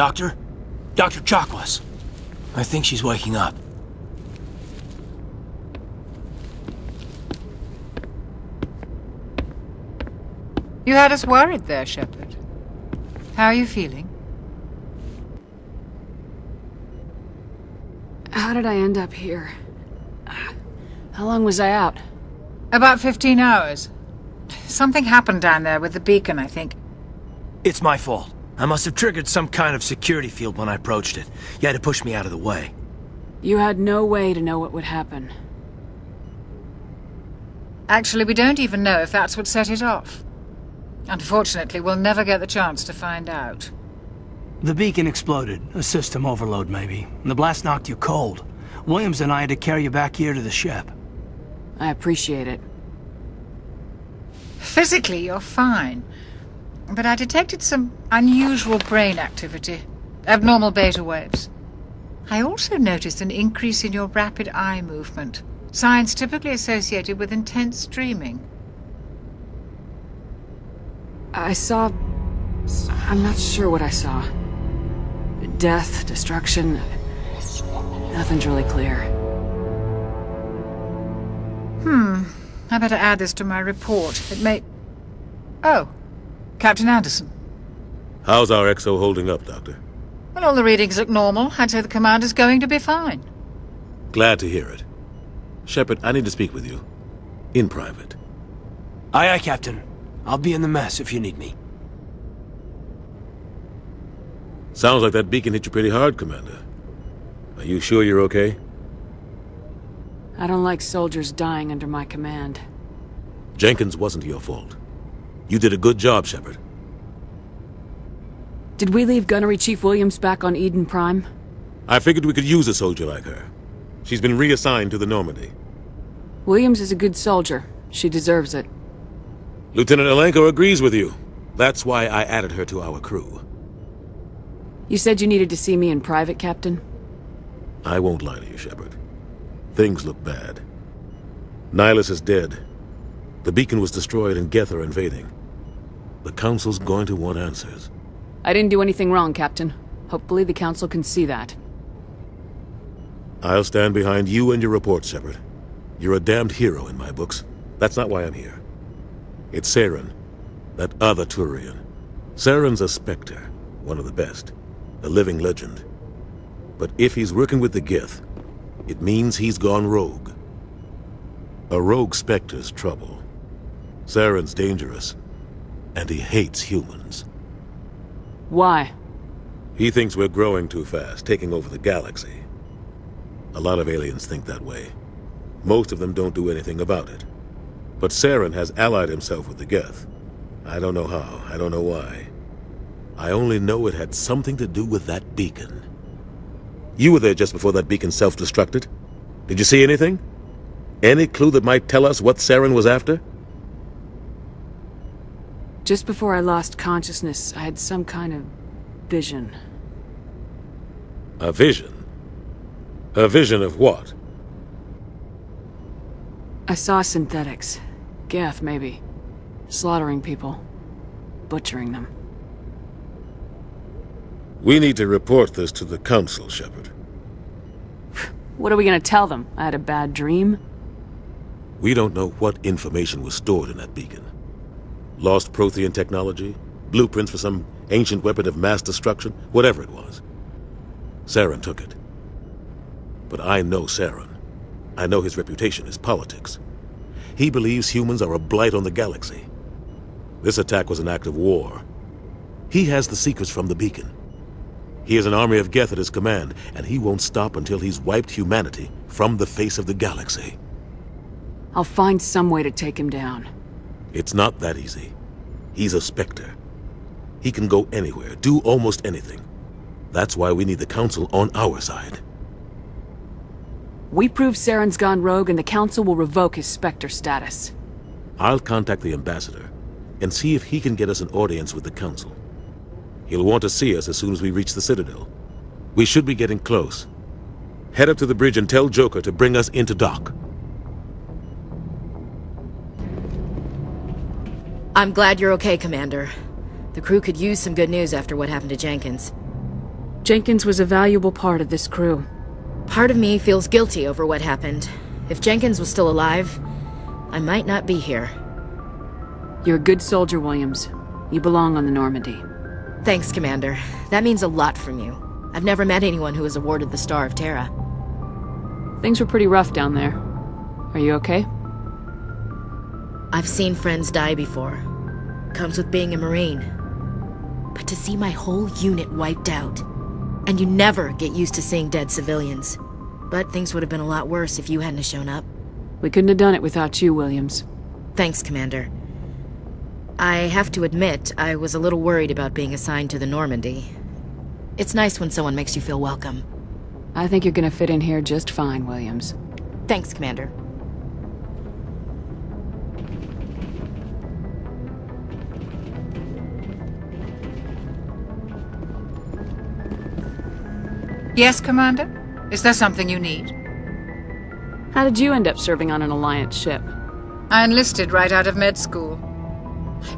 Doctor? Dr. Chakwas. I think she's waking up. You had us worried there, Shepard. How are you feeling? How did I end up here? How long was I out? About 15 hours. Something happened down there with the beacon, I think. It's my fault. I must have triggered some kind of security field when I approached it. You had to push me out of the way. You had no way to know what would happen. Actually, we don't even know if that's what set it off. Unfortunately, we'll never get the chance to find out. The beacon exploded. A system overload, maybe. And the blast knocked you cold. Williams and I had to carry you back here to the ship. I appreciate it. Physically, you're fine. But I detected some unusual brain activity. Abnormal beta waves. I also noticed an increase in your rapid eye movement. Signs typically associated with intense dreaming. I saw... I'm not sure what I saw. Death, destruction... Nothing's really clear. I better add this to my report. It may... Oh, Captain Anderson. How's our XO holding up, Doctor? Well, all the readings look normal. I'd say the commander's going to be fine. Glad to hear it. Shepard, I need to speak with you. In private. Aye, Captain. I'll be in the mess if you need me. Sounds like that beacon hit you pretty hard, Commander. Are you sure you're okay? I don't like soldiers dying under my command. Jenkins wasn't your fault. You did a good job, Shepard. Did we leave Gunnery Chief Williams back on Eden Prime? I figured we could use a soldier like her. She's been reassigned to the Normandy. Williams is a good soldier. She deserves it. Lieutenant Alenko agrees with you. That's why I added her to our crew. You said you needed to see me in private, Captain? I won't lie to you, Shepard. Things look bad. Nihilus is dead. The beacon was destroyed and Geth are invading. The Council's going to want answers. I didn't do anything wrong, Captain. Hopefully the Council can see that. I'll stand behind you and your report, Shepard. You're a damned hero in my books. That's not why I'm here. It's Saren, that other Turian. Saren's a Spectre, one of the best. A living legend. But if he's working with the Geth, it means he's gone rogue. A rogue Spectre's trouble. Saren's dangerous, and he hates humans. Why? He thinks we're growing too fast, taking over the galaxy. A lot of aliens think that way. Most of them don't do anything about it. But Saren has allied himself with the Geth. I don't know how, I don't know why. I only know it had something to do with that beacon. You were there just before that beacon self-destructed. Did you see anything? Any clue that might tell us what Saren was after? Just before I lost consciousness, I had some kind of vision. A vision? A vision of what? I saw synthetics. Geth, maybe. Slaughtering people. Butchering them. We need to report this to the Council, Shepard. What are we gonna tell them? I had a bad dream? We don't know what information was stored in that beacon. Lost Prothean technology? Blueprints for some ancient weapon of mass destruction? Whatever it was. Saren took it. But I know Saren. I know his reputation is politics. He believes humans are a blight on the galaxy. This attack was an act of war. He has the secrets from the beacon. He has an army of Geth at his command, and he won't stop until he's wiped humanity from the face of the galaxy. I'll find some way to take him down. It's not that easy. He's a Spectre. He can go anywhere, do almost anything. That's why we need the Council on our side. We prove Saren's gone rogue and the Council will revoke his Spectre status. I'll contact the Ambassador and see if he can get us an audience with the Council. He'll want to see us as soon as we reach the Citadel. We should be getting close. Head up to the bridge and tell Joker to bring us into dock. I'm glad you're okay, Commander. The crew could use some good news after what happened to Jenkins. Jenkins was a valuable part of this crew. Part of me feels guilty over what happened. If Jenkins was still alive, I might not be here. You're a good soldier, Williams. You belong on the Normandy. Thanks, Commander. That means a lot from you. I've never met anyone who was awarded the Star of Terra. Things were pretty rough down there. Are you okay? I've seen friends die before. Comes with being a Marine. But to see my whole unit wiped out, and you never get used to seeing dead civilians. But things would have been a lot worse if you hadn't shown up. We couldn't have done it without you, Williams. Thanks, Commander. I have to admit, I was a little worried about being assigned to the Normandy. It's nice when someone makes you feel welcome. I think you're gonna fit in here just fine, Williams. Thanks, Commander. Yes, Commander? Is there something you need? How did you end up serving on an Alliance ship? I enlisted right out of med school.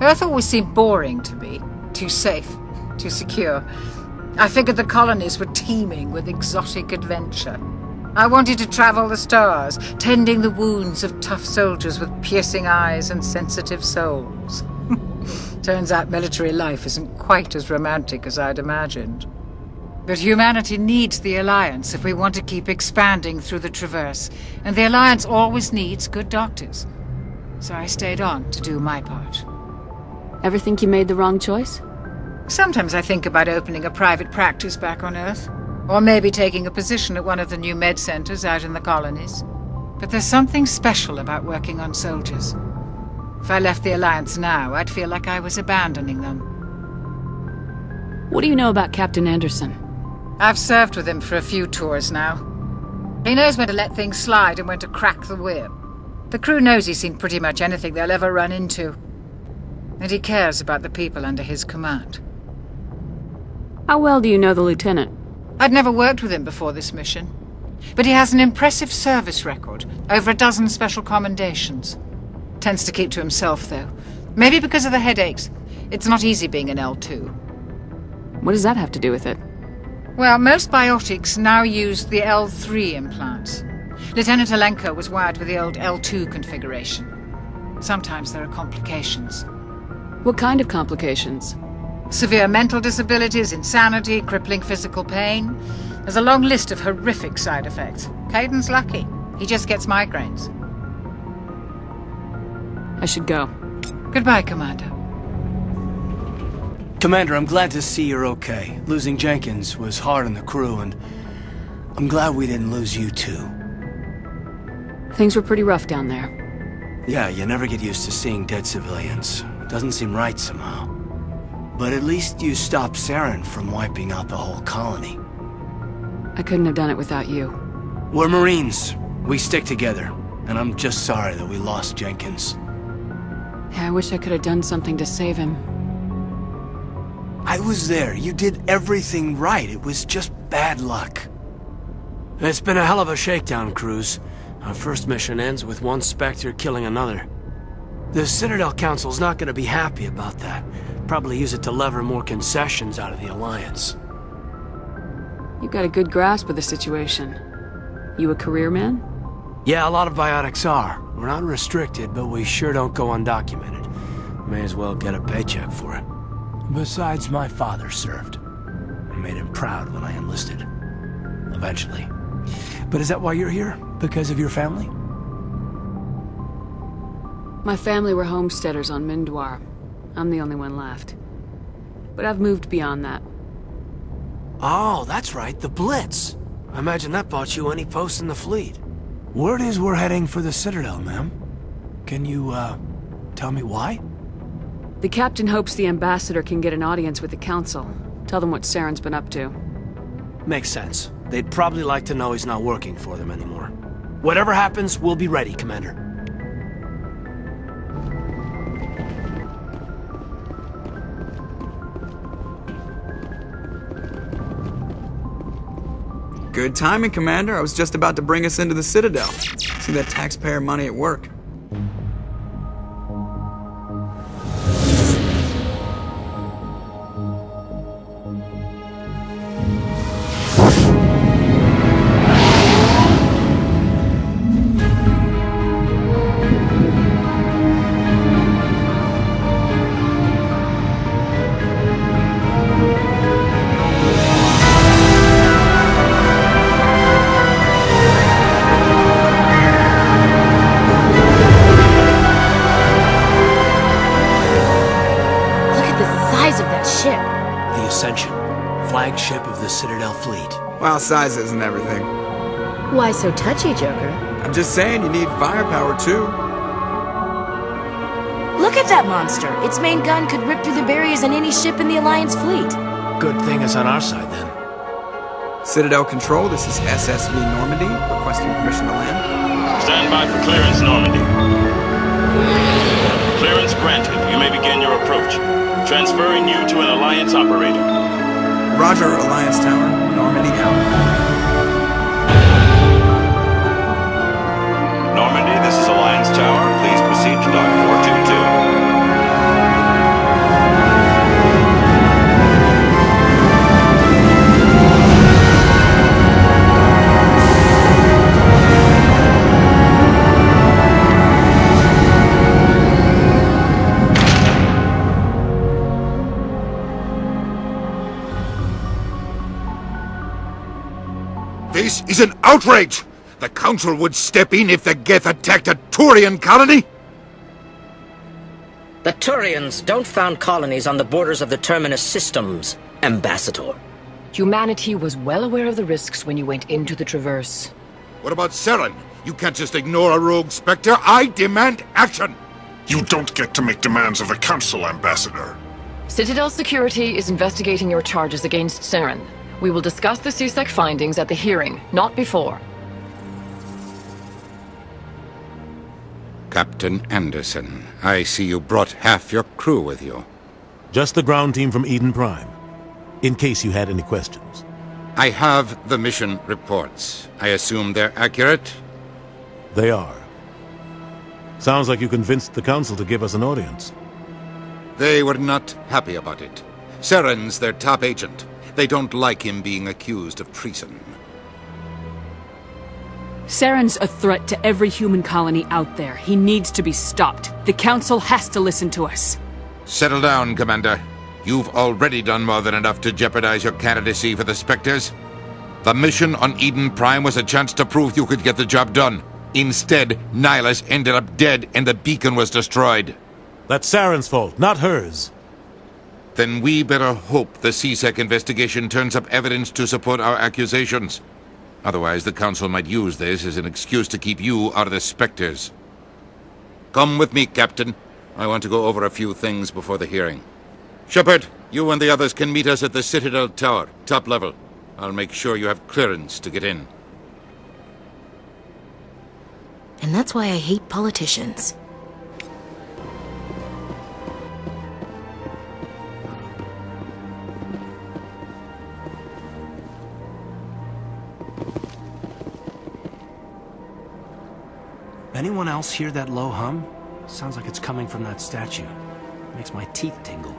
Earth always seemed boring to me. Too safe, too secure. I figured the colonies were teeming with exotic adventure. I wanted to travel the stars, tending the wounds of tough soldiers with piercing eyes and sensitive souls. Turns out military life isn't quite as romantic as I'd imagined. But humanity needs the Alliance if we want to keep expanding through the Traverse, and the Alliance always needs good doctors. So I stayed on to do my part. Ever think you made the wrong choice? Sometimes I think about opening a private practice back on Earth, or maybe taking a position at one of the new med centers out in the colonies. But there's something special about working on soldiers. If I left the Alliance now, I'd feel like I was abandoning them. What do you know about Captain Anderson? I've served with him for a few tours now. He knows when to let things slide and when to crack the whip. The crew knows he's seen pretty much anything they'll ever run into. And he cares about the people under his command. How well do you know the lieutenant? I'd never worked with him before this mission. But he has an impressive service record, over a dozen special commendations. Tends to keep to himself, though. Maybe because of the headaches. It's not easy being an L2. What does that have to do with it? Well, most biotics now use the L3 implants. Lieutenant Alenko was wired with the old L2 configuration. Sometimes there are complications. What kind of complications? Severe mental disabilities, insanity, crippling physical pain. There's a long list of horrific side effects. Caden's lucky. He just gets migraines. I should go. Goodbye, Commander. Commander, I'm glad to see you're okay. Losing Jenkins was hard on the crew, and I'm glad we didn't lose you too. Things were pretty rough down there. Yeah, you never get used to seeing dead civilians. It doesn't seem right somehow. But at least you stopped Saren from wiping out the whole colony. I couldn't have done it without you. We're Marines. We stick together. And I'm just sorry that we lost Jenkins. Yeah, I wish I could have done something to save him. I was there. You did everything right. It was just bad luck. It's been a hell of a shakedown, Cruz. Our first mission ends with one Spectre killing another. The Citadel Council's not gonna be happy about that. Probably use it to lever more concessions out of the Alliance. You've got a good grasp of the situation. You a career man? Yeah, a lot of biotics are. We're not restricted, but we sure don't go undocumented. May as well get a paycheck for it. Besides, my father served. I made him proud when I enlisted. Eventually. But is that why you're here? Because of your family? My family were homesteaders on Mindwar. I'm the only one left. But I've moved beyond that. Oh, that's right, the Blitz. I imagine that bought you any post in the fleet. Word is we're heading for the Citadel, ma'am. Can you, tell me why? The captain hopes the ambassador can get an audience with the council. Tell them what Saren's been up to. Makes sense. They'd probably like to know he's not working for them anymore. Whatever happens, we'll be ready, Commander. Good timing, Commander. I was just about to bring us into the Citadel. See that taxpayer money at work. Citadel fleet. Well, size isn't everything. Why so touchy, Joker? I'm just saying you need firepower too. Look at that monster! Its main gun could rip through the barriers in any ship in the Alliance fleet. Good thing it's on our side, then. Citadel Control, this is SSV Normandy, requesting permission to land. Stand by for clearance, Normandy. Clearance granted. You may begin your approach. Transferring you to an Alliance operator. Roger, Alliance Tower, Normandy out. Normandy, this is Alliance Tower. Please proceed to Dock 422. This is an outrage! The Council would step in if the Geth attacked a Turian colony? The Turians don't found colonies on the borders of the Terminus systems, Ambassador. Humanity was well aware of the risks when you went into the Traverse. What about Saren? You can't just ignore a rogue Spectre. I demand action! You don't get to make demands of the Council, Ambassador. Citadel Security is investigating your charges against Saren. We will discuss the CSEC findings at the hearing, not before. Captain Anderson, I see you brought half your crew with you. Just the ground team from Eden Prime, in case you had any questions. I have the mission reports. I assume they're accurate? They are. Sounds like you convinced the Council to give us an audience. They were not happy about it. Saren's their top agent. They don't like him being accused of treason. Saren's a threat to every human colony out there. He needs to be stopped. The Council has to listen to us. Settle down, Commander. You've already done more than enough to jeopardize your candidacy for the Spectres. The mission on Eden Prime was a chance to prove you could get the job done. Instead, Nihilus ended up dead and the beacon was destroyed. That's Saren's fault, not hers. Then we better hope the CSEC investigation turns up evidence to support our accusations. Otherwise, the Council might use this as an excuse to keep you out of the Spectres. Come with me, Captain. I want to go over a few things before the hearing. Shepard, you and the others can meet us at the Citadel Tower, top level. I'll make sure you have clearance to get in. And that's why I hate politicians. Anyone else hear that low hum? Sounds like it's coming from that statue. Makes my teeth tingle.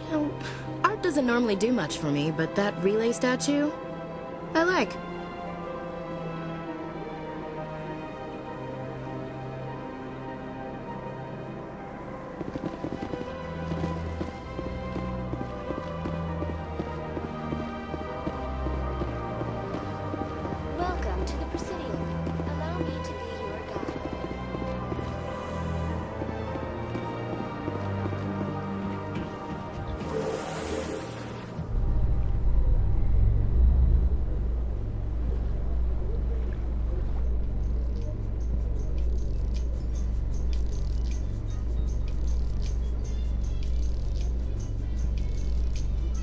You know, art doesn't normally do much for me, but that relay statue, I like. Welcome to the Presidium. Allow me to be your guide.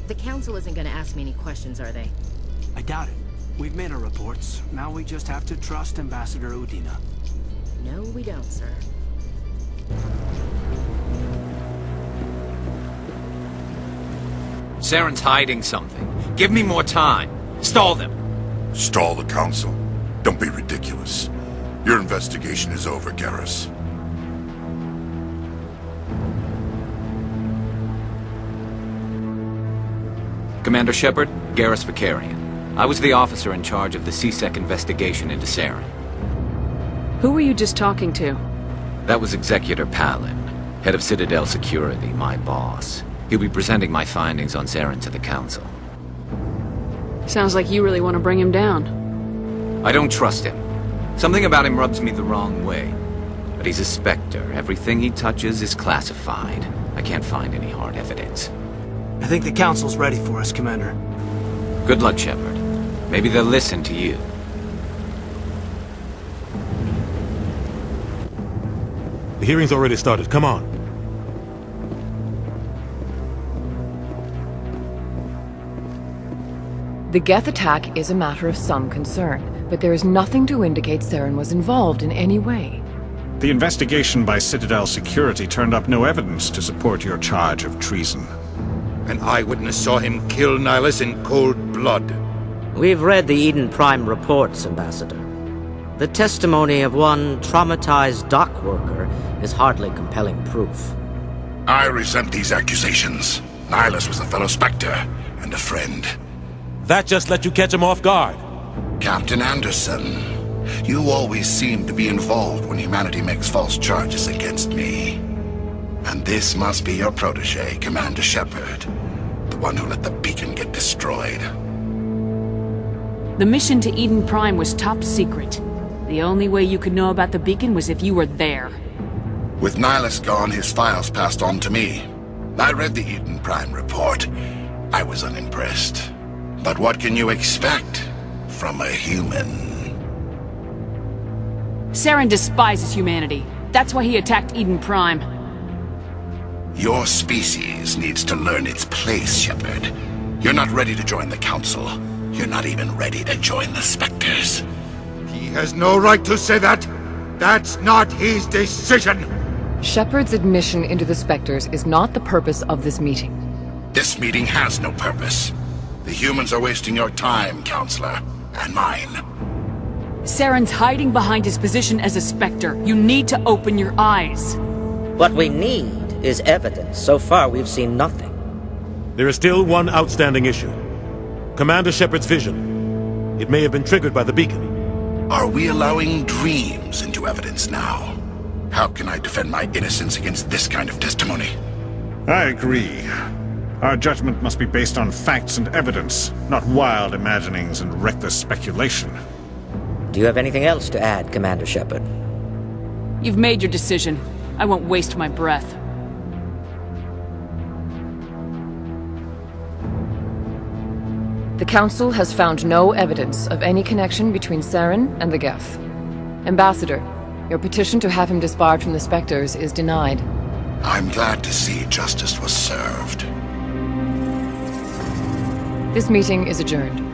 The Council isn't going to ask me any questions, are they? I doubt it. We've made our reports. Now we just have to trust Ambassador Udina. No, we don't, sir. Saren's hiding something. Give me more time. Stall them. Stall the Council. Don't be ridiculous. Your investigation is over, Garrus. Commander Shepard, Garrus Vicarian. I was the officer in charge of the CSEC investigation into Saren. Who were you just talking to? That was Executor Palin, head of Citadel Security, my boss. He'll be presenting my findings on Saren to the Council. Sounds like you really want to bring him down. I don't trust him. Something about him rubs me the wrong way. But he's a Spectre. Everything he touches is classified. I can't find any hard evidence. I think the Council's ready for us, Commander. Good luck, Shepard. Maybe they'll listen to you. The hearing's already started. Come on. The Geth attack is a matter of some concern, but there is nothing to indicate Saren was involved in any way. The investigation by Citadel security turned up no evidence to support your charge of treason. An eyewitness saw him kill Nihilus in cold blood. We've read the Eden Prime reports, Ambassador. The testimony of one traumatized dock worker is hardly compelling proof. I resent these accusations. Nihilus was a fellow Spectre and a friend. That just let you catch him off guard. Captain Anderson, you always seem to be involved when humanity makes false charges against me. And this must be your protege, Commander Shepard. The one who let the beacon get destroyed. The mission to Eden Prime was top secret. The only way you could know about the beacon was if you were there. With Nihilus gone, his files passed on to me. I read the Eden Prime report. I was unimpressed. But what can you expect from a human? Saren despises humanity. That's why he attacked Eden Prime. Your species needs to learn its place, Shepard. You're not ready to join the Council. You're not even ready to join the Spectres. He has no right to say that. That's not his decision. Shepard's admission into the Spectres is not the purpose of this meeting. This meeting has no purpose. The humans are wasting your time, Counselor, and mine. Saren's hiding behind his position as a Spectre. You need to open your eyes. What we need is evidence. So far, we've seen nothing. There is still one outstanding issue. Commander Shepard's vision. It may have been triggered by the beacon. Are we allowing dreams into evidence now? How can I defend my innocence against this kind of testimony? I agree. Our judgment must be based on facts and evidence, not wild imaginings and reckless speculation. Do you have anything else to add, Commander Shepard? You've made your decision. I won't waste my breath. The Council has found no evidence of any connection between Saren and the Geth. Ambassador, your petition to have him disbarred from the Spectres is denied. I'm glad to see justice was served. This meeting is adjourned.